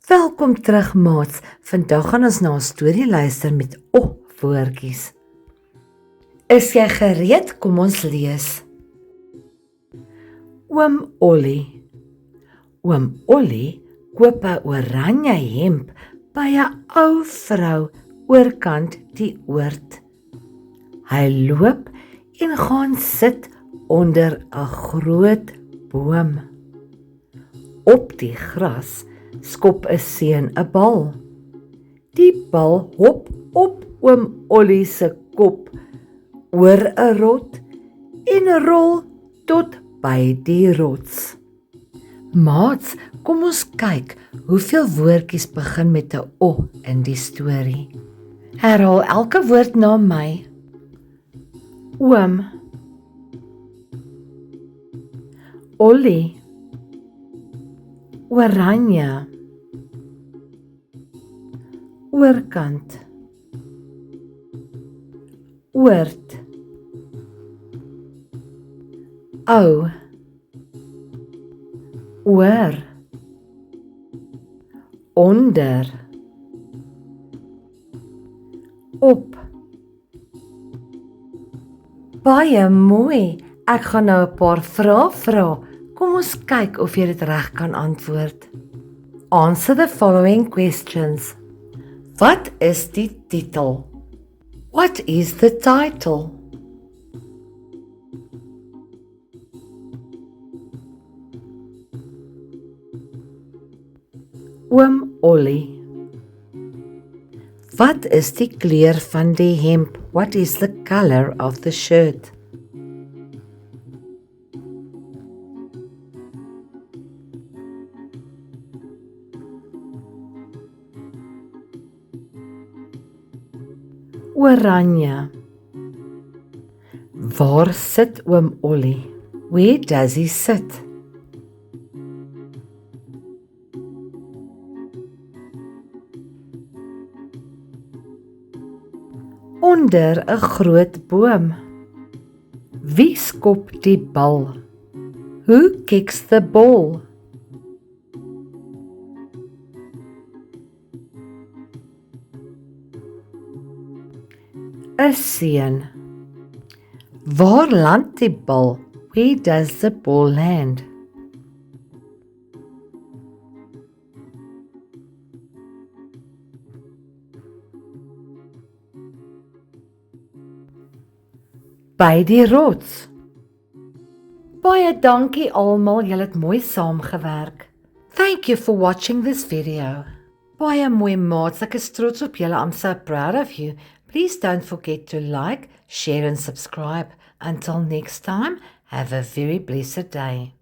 Welkom terug maats, vandag gaan ons na 'n storie luister met woordjies. Is jy gereed? Kom ons lees. Oom Ollie. Oom Ollie koop 'n oranje hemp by 'n ou vrou oorkant die oord. Hy loop en gaan sit onder 'n groot boom. Op die gras skop 'n seun 'n bal. Die bal hop op oom Ollie se kop oor 'n rot en rol tot by die rots. Maats, kom ons kyk hoeveel woordjies begin met 'n o in die storie. Herhaal elke woord na my. Oom, Ollie, oranje, oorkant, oord, ou, oor, onder, op. Baie mooi. Ek gaan nou 'n paar vrae vra. Kom ons kyk of jy dit reg kan antwoord. Answer the following questions. Wat is die titel? What is the title? Oom Ollie. Wat is die kleur van die hemp? What is the color of the shirt? Oranje. Waar sit oom Ollie? Where does he sit? Onder 'n groot boom. Wie skop die bal? Who kicks the ball? 'n seun. Waar land die bal? Where does the ball land? By die rots. Baie dankie almal, julle het mooi saamgewerk. Thank you for watching this video. Baie mooi maats, ek is trots op julle. I'm so proud of you. Please don't forget to like, share and subscribe. Until next time, have a very blessed day.